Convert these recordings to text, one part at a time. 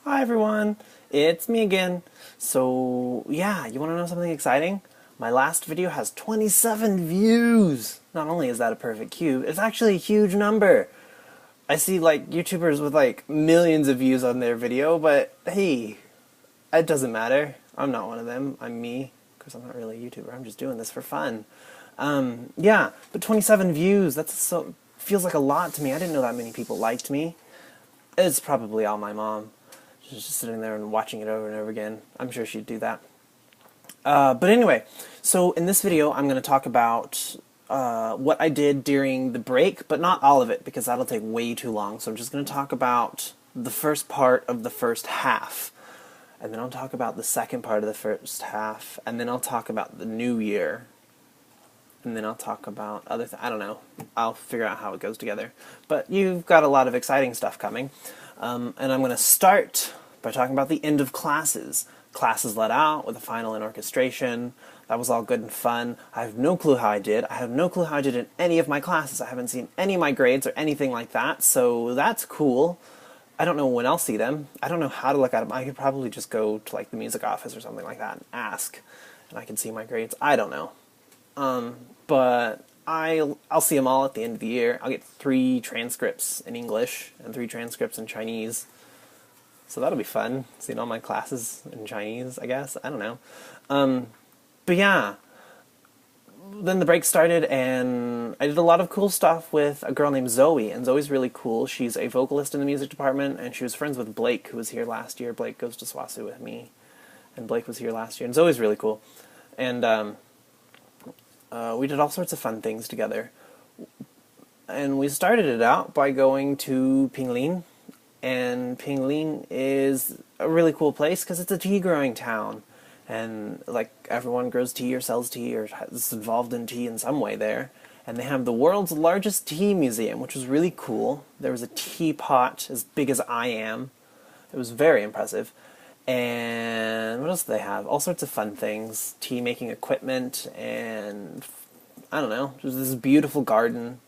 Hi everyone, it's me again. So yeah, you want to know something exciting? My last video has 27 views! Not only is that a perfect cube, it's actually a huge number. I see like YouTubers with like millions of views on their video, but hey, it doesn't matter. I'm not one of them. I'm me, because I'm not really a YouTuber. I'm just doing this for fun. Yeah, but 27 views, that's so feels like a lot to me. I didn't know that many people liked me. It's probably all my mom. She's just sitting there and watching it over and over again. I'm sure she'd do that. But anyway, so in this video I'm going to talk about what I did during the break, but not all of it, because that'll take way too long. So I'm just going to talk about the first part of the first half. And then I'll talk about the second part of the first half. And then I'll talk about the new year. And then I'll talk about other things. I don't know. I'll figure out how it goes together. But you've got a lot of exciting stuff coming. And I'm going to start by talking about the end of classes. Classes let out with a final and orchestration. That was all good and fun. I have no clue how I did. I have no clue how I did in any of my classes. I haven't seen any of my grades or anything like that, so that's cool. I don't know when I'll see them. I don't know how to look at them. I could probably just go to like the music office or something like that and ask, and I can see my grades. I don't know. But I'll see them all at the end of the year. I'll get 3 transcripts in English and 3 transcripts in Chinese. So that'll be fun, seeing all my classes in Chinese, I guess. I don't know. But yeah, then the break started, and I did a lot of cool stuff with a girl named Zoe, and Zoe's really cool. She's a vocalist in the music department, and she was friends with Blake, who was here last year. Blake goes to SWASU with me, and Blake was here last year, and Zoe's really cool. And we did all sorts of fun things together. And we started it out by going to Ping Lin, and Ping Lin is a really cool place because it's a tea growing town, and like everyone grows tea or sells tea or is involved in tea in some way there. And they have the world's largest tea museum, which was really cool. There was a teapot as big as I am. It was very impressive. And what else do they have? All sorts of fun things. Tea making equipment, and I don't know, there's this beautiful garden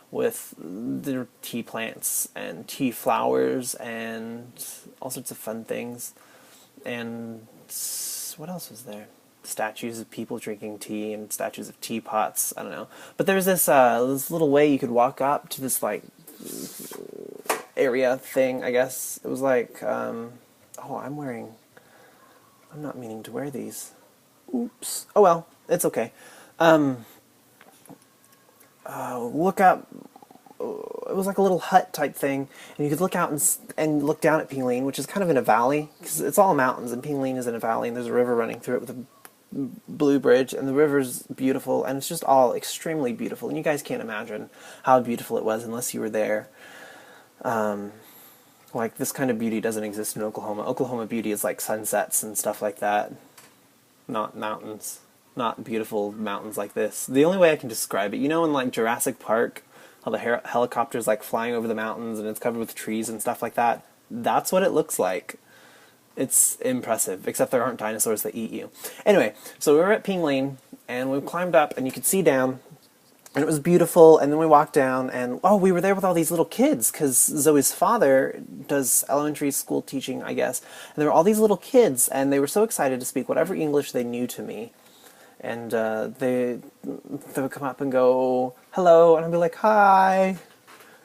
with the tea plants and tea flowers and all sorts of fun things. And what else was there? Statues of people drinking tea and statues of teapots. I don't know. But there was this little way you could walk up to this like area thing, I guess. It was like, oh, I'm not meaning to wear these. Oops. Oh well, it's okay. Look up. It was like a little hut type thing, and you could look out and look down at Ping Lin, which is kind of in a valley, because it's all mountains, and Ping Lin is in a valley, and there's a river running through it with a blue bridge, and the river's beautiful, and it's just all extremely beautiful, and you guys can't imagine how beautiful it was unless you were there. Like, this kind of beauty doesn't exist in Oklahoma. Oklahoma beauty is like sunsets and stuff like that, not mountains. Not beautiful mountains like this. The only way I can describe it, you know in like Jurassic Park, how the helicopter's like flying over the mountains and it's covered with trees and stuff like that? That's what it looks like. It's impressive, except there aren't dinosaurs that eat you. Anyway, so we were at Ping Lin, and we climbed up, and you could see down, and it was beautiful, and then we walked down, and oh, we were there with all these little kids, because Zoe's father does elementary school teaching, I guess, and there were all these little kids, and they were so excited to speak whatever English they knew to me. And they would come up and go, hello, and I'd be like, hi.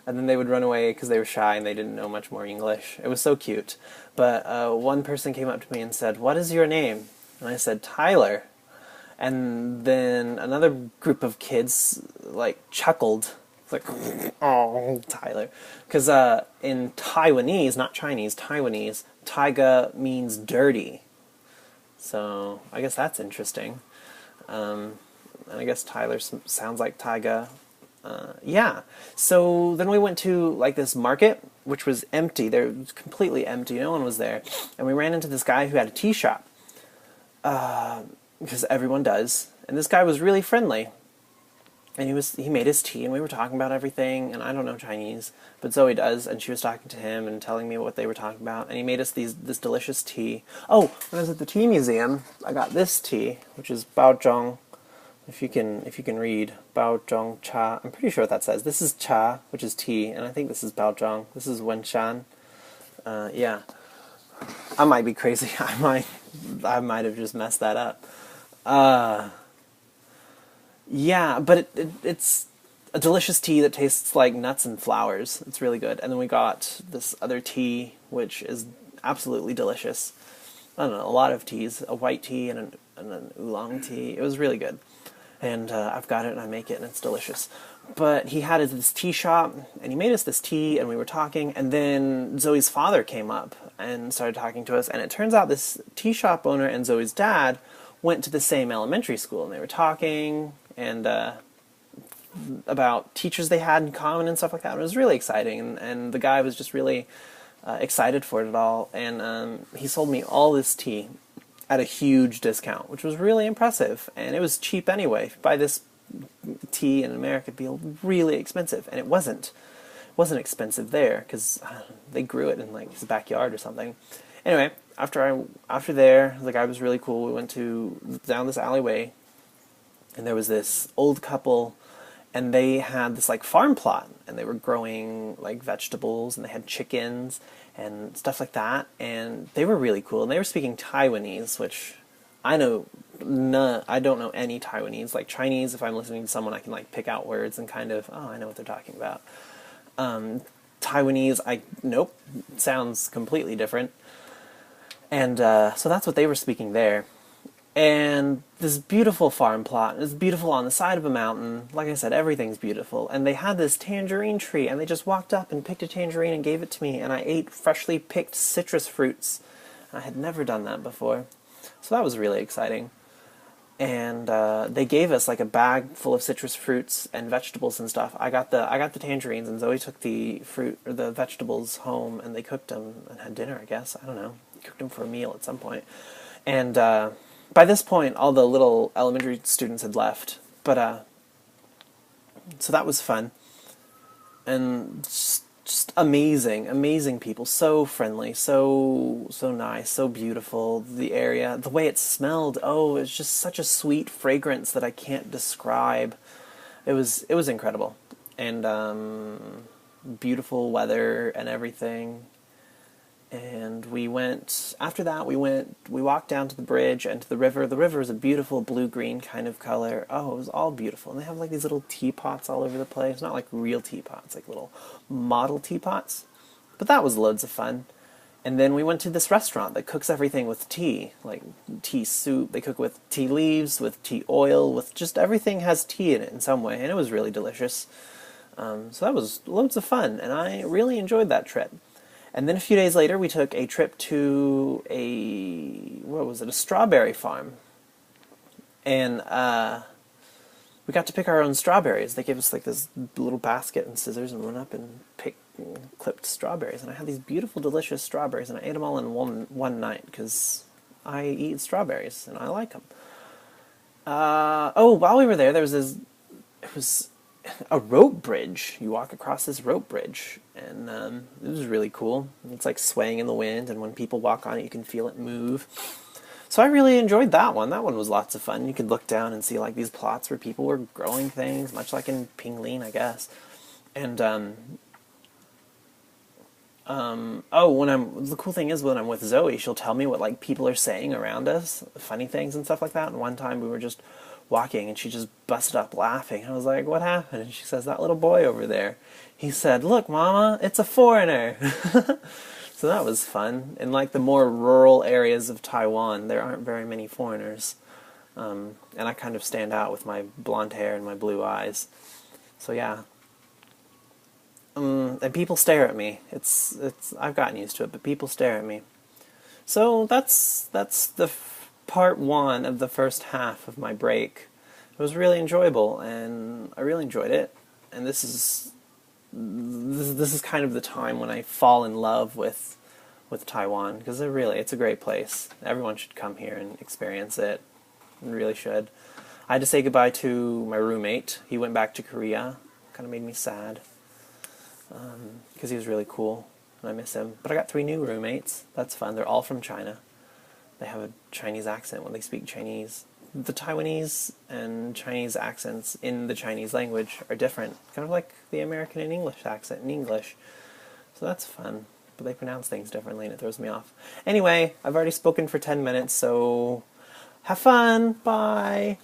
And then they would run away because they were shy and they didn't know much more English. It was so cute. But one person came up to me and said, what is your name? And I said, Tyler. And then another group of kids, like, chuckled. It's like, oh, Tyler. Because in Taiwanese, not Chinese, Taiwanese, taiga means dirty. So I guess that's interesting. And I guess Tyler sounds like taiga. Yeah. So then we went to like this market, which was empty. There was completely empty. No one was there. And we ran into this guy who had a tea shop. Because everyone does. And this guy was really friendly. And he made his tea, and we were talking about everything, and I don't know Chinese, but Zoe does, and she was talking to him and telling me what they were talking about, and he made us this delicious tea. Oh, when I was at the tea museum, I got this tea, which is Baozhong. If you can read Baozhong Cha, I'm pretty sure what that says. This is Cha, which is tea, and I think this is Baozhong. This is Wenshan. Yeah. I might be crazy. I might have just messed that up. Yeah, but it's a delicious tea that tastes like nuts and flowers. It's really good. And then we got this other tea, which is absolutely delicious. I don't know, a lot of teas, a white tea and an oolong tea. It was really good. And I've got it and I make it and it's delicious. But he had this tea shop and he made us this tea and we were talking, and then Zoe's father came up and started talking to us, and it turns out this tea shop owner and Zoe's dad went to the same elementary school, and they were talking and about teachers they had in common and stuff like that. And it was really exciting, and the guy was just really excited for it all, and he sold me all this tea at a huge discount, which was really impressive, and it was cheap anyway. If you buy this tea in America, it'd be really expensive, and it wasn't. It wasn't expensive there, because they grew it in like his backyard or something. Anyway, after there, the guy was really cool. We went down this alleyway, and there was this old couple, and they had this like farm plot, and they were growing like vegetables, and they had chickens and stuff like that, and they were really cool. And they were speaking Taiwanese, which I know I don't know any Taiwanese. Like Chinese, if I'm listening to someone, I can like pick out words and kind of, oh, I know what they're talking about. Taiwanese, nope, sounds completely different. And so that's what they were speaking there. And this beautiful farm plot, it's beautiful on the side of a mountain. Like I said, everything's beautiful. And they had this tangerine tree, and they just walked up and picked a tangerine and gave it to me, and I ate freshly picked citrus fruits. I had never done that before. So that was really exciting. And they gave us like a bag full of citrus fruits and vegetables and stuff. I got the tangerines, and Zoe took the fruit or the vegetables home, and they cooked them and had dinner, I guess. I don't know. Cooked them for a meal at some point. And by this point, all the little elementary students had left. But so that was fun. And just amazing people, so friendly, so nice, so beautiful. The area, the way it smelled, oh, it's just such a sweet fragrance that I can't describe. It was incredible, and beautiful weather and everything. And after that we walked down to the bridge and to the river. The river is a beautiful blue-green kind of color. Oh, it was all beautiful. And they have like these little teapots all over the place. Not like real teapots, like little model teapots. But that was loads of fun. And then we went to this restaurant that cooks everything with tea. Like tea soup, they cook with tea leaves, with tea oil, with just everything has tea in it in some way. And it was really delicious. So that was loads of fun, and I really enjoyed that trip. And then a few days later, we took a trip to a strawberry farm. And we got to pick our own strawberries. They gave us like this little basket and scissors and went up and clipped strawberries. And I had these beautiful, delicious strawberries, and I ate them all in one night because I eat strawberries and I like them. While we were there, it was a rope bridge. You walk across this rope bridge, and it was really cool. It's like swaying in the wind, and when people walk on it, you can feel it move. So I really enjoyed that one. That one was lots of fun. You could look down and see like these plots where people were growing things, much like in Ping Lin, I guess. And the cool thing is when I'm with Zoe, she'll tell me what like people are saying around us, funny things and stuff like that. And one time we were just walking, and she just busted up laughing. I was like, what happened? And she says, that little boy over there, he said, look, Mama, it's a foreigner. So that was fun. In like the more rural areas of Taiwan, there aren't very many foreigners. And I kind of stand out with my blonde hair and my blue eyes. So yeah. And people stare at me. I've gotten used to it, but people stare at me. So that's the part one of the first half of my break. It was really enjoyable, and I really enjoyed it. And this is kind of the time when I fall in love with Taiwan, because it's a great place. Everyone should come here and experience it. And really should. I had to say goodbye to my roommate. He went back to Korea. Kind of made me sad, because he was really cool, and I miss him. But I got 3 new roommates. That's fun. They're all from China. They have a Chinese accent when they speak Chinese. The Taiwanese and Chinese accents in the Chinese language are different, kind of like the American and English accent in English. So that's fun. but they pronounce things differently and it throws me off. Anyway, I've already spoken for 10 minutes, so have fun. Bye.